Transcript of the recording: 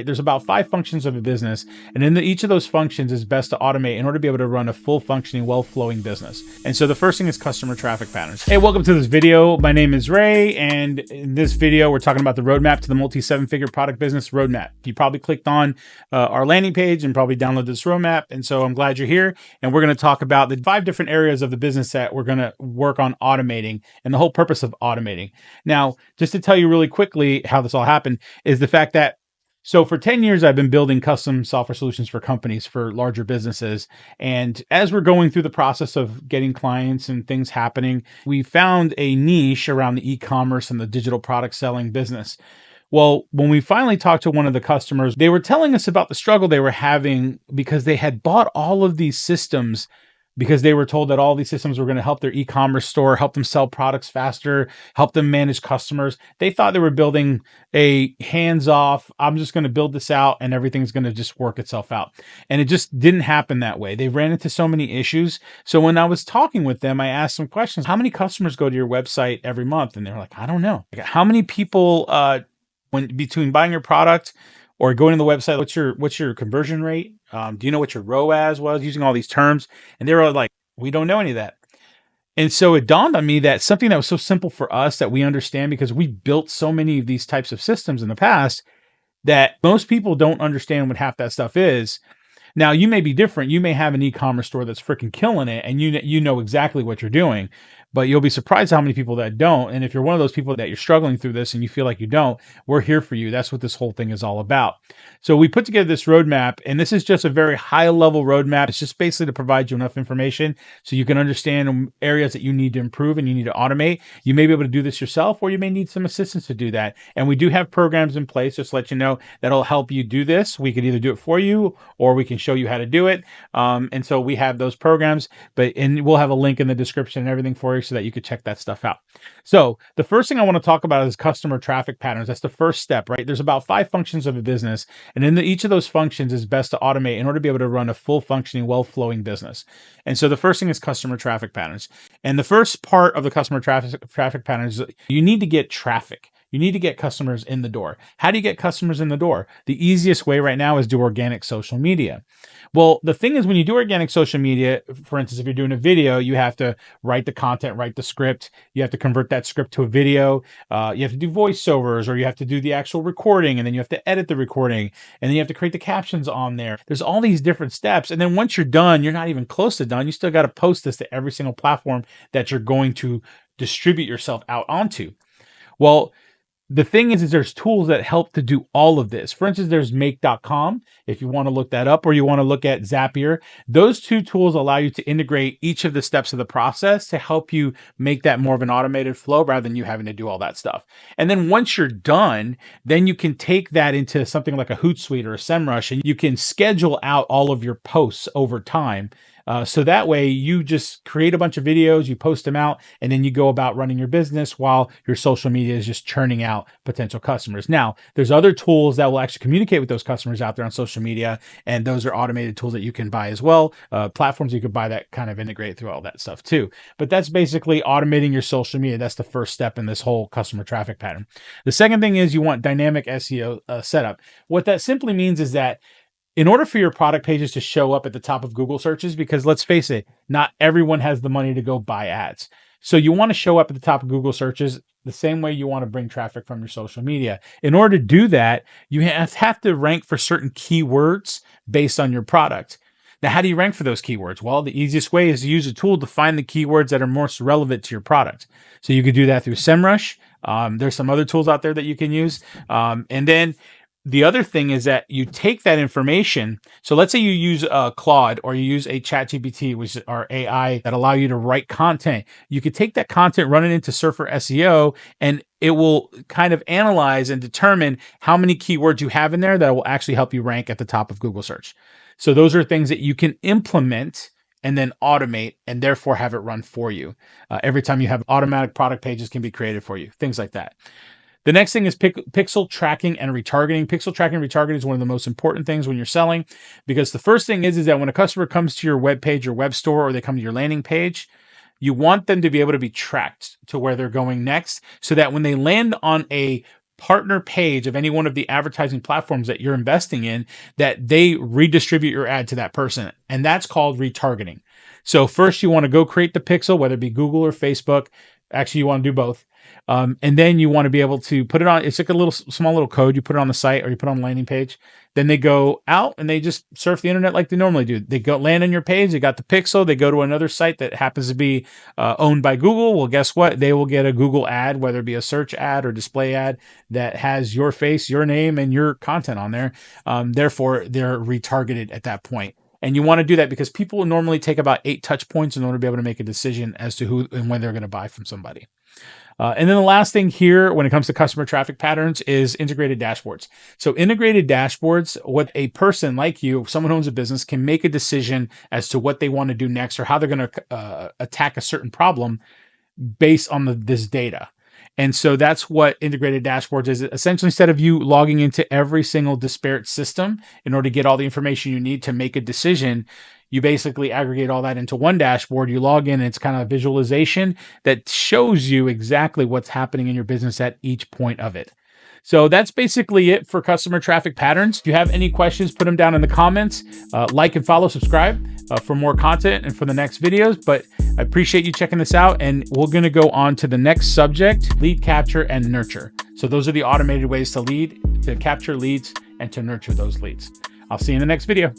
There's about 5 functions of a business, and in each of those functions is best to automate in order to be able to run a full functioning, well-flowing business. And so the first thing is customer traffic patterns. Hey, welcome to this video. My name is Ray, and in this video, we're talking about the roadmap to the multi-7-figure product business roadmap. You probably clicked on our landing page and probably downloaded this roadmap, and so I'm glad you're here. And we're going to talk about the 5 different areas of the business that we're going to work on automating and the whole purpose of automating. Now, just to tell you really quickly how this all happened is the fact that so for 10 years, I've been building custom software solutions for companies, for larger businesses. And as we're going through the process of getting clients and things happening, we found a niche around the e-commerce and the digital product selling business. Well, when we finally talked to one of the customers, they were telling us about the struggle they were having because they had bought all of these systems because they were told that all these systems were going to help their e-commerce store, help them sell products faster, help them manage customers. They thought they were building a hands-off, I'm just going to build this out and everything's going to just work itself out. And it just didn't happen that way. They ran into so many issues. So when I was talking with them, I asked some questions. How many customers go to your website every month? And they're like, I don't know. How many people, when between buying your product or going to the website, what's your conversion rate? Do you know what your ROAS was? Using all these terms. And they were like, we don't know any of that. And so it dawned on me that something that was so simple for us that we understand because we built so many of these types of systems in the past that most people don't understand what half that stuff is. Now, you may be different. You may have an e-commerce store that's freaking killing it and you know exactly what you're doing, but you'll be surprised how many people that don't. And if you're one of those people that you're struggling through this and you feel like you don't, we're here for you. That's what this whole thing is all about. So we put together this roadmap, and this is just a very high level roadmap. It's just basically to provide you enough information so you can understand areas that you need to improve and you need to automate. You may be able to do this yourself, or you may need some assistance to do that. And we do have programs in place, just to let you know, that'll help you do this. We could either do it for you or we can show you how to do it. And so we have those programs, and we'll have a link in the description and everything for you so that you could check that stuff out. So the first thing I want to talk about is customer traffic patterns. That's the first step, right? There's about 5 functions of a business, and in each of those functions is best to automate in order to be able to run a full functioning, well-flowing business. And so the first thing is customer traffic patterns. And the first part of the customer traffic patterns, you need to get traffic. You need to get customers in the door. How do you get customers in the door? The easiest way right now is do organic social media. Well, the thing is, when you do organic social media, for instance, if you're doing a video, you have to write the content, write the script. You have to convert that script to a video. You have to do voiceovers, or you have to do the actual recording, and then you have to edit the recording, and then you have to create the captions on there. There's all these different steps. And then once you're done, you're not even close to done. You still got to post this to every single platform that you're going to distribute yourself out onto. Well, the thing is there's tools that help to do all of this. For instance, there's make.com, if you want to look that up, or you want to look at Zapier. Those 2 tools allow you to integrate each of the steps of the process to help you make that more of an automated flow rather than you having to do all that stuff. And then once you're done, then you can take that into something like a Hootsuite or a SEMrush, and you can schedule out all of your posts over time. So that way you just create a bunch of videos, you post them out, and then you go about running your business while your social media is just churning out potential customers. Now, there's other tools that will actually communicate with those customers out there on social media, and those are automated tools that you can buy as well. Platforms you could buy that kind of integrate through all that stuff too. But that's basically automating your social media. That's the first step in this whole customer traffic pattern. The second thing is you want dynamic SEO setup. What that simply means is that in order for your product pages to show up at the top of Google searches, because let's face it, not everyone has the money to go buy ads. So you want to show up at the top of Google searches the same way you want to bring traffic from your social media. In order to do that, you have to rank for certain keywords based on your product. Now, how do you rank for those keywords? Well, the easiest way is to use a tool to find the keywords that are most relevant to your product. So you could do that through SEMrush. There's some other tools out there that you can use. And then the other thing is that you take that information. So let's say you use Claude, or you use a ChatGPT, which are AI that allow you to write content. You could take that content, run it into Surfer SEO, and it will kind of analyze and determine how many keywords you have in there that will actually help you rank at the top of Google search. So those are things that you can implement and then automate, and therefore have it run for you. Every time you have automatic product pages can be created for you, things like that. The next thing is pixel tracking and retargeting. Pixel tracking and retargeting is one of the most important things when you're selling, because the first thing is that when a customer comes to your web page or web store, or they come to your landing page, you want them to be able to be tracked to where they're going next, so that when they land on a partner page of any one of the advertising platforms that you're investing in, that they redistribute your ad to that person. And that's called retargeting. So first you want to go create the pixel, whether it be Google or Facebook. Actually, you want to do both. And then you want to be able to put it on. It's like a small little code. You put it on the site or you put it on the landing page. Then they go out and they just surf the internet like they normally do. They go land on your page. They got the pixel. They go to another site that happens to be owned by Google. Well, guess what? They will get a Google ad, whether it be a search ad or display ad that has your face, your name, and your content on there. Therefore, they're retargeted at that point. And you want to do that because people will normally take about 8 touch points in order to be able to make a decision as to who and when they're going to buy from somebody. And then the last thing here when it comes to customer traffic patterns is integrated dashboards. So integrated dashboards, what a person like you, someone who owns a business, can make a decision as to what they want to do next or how they're going to attack a certain problem based on this data. And so that's what integrated dashboards is. Essentially, instead of you logging into every single disparate system in order to get all the information you need to make a decision, you basically aggregate all that into one dashboard. You log in, and it's kind of a visualization that shows you exactly what's happening in your business at each point of it. So that's basically it for customer traffic patterns. If you have any questions, put them down in the comments. Like and follow, subscribe for more content and for the next videos. But I appreciate you checking this out. And we're going to go on to the next subject, lead capture and nurture. So those are the automated ways to capture leads and to nurture those leads. I'll see you in the next video.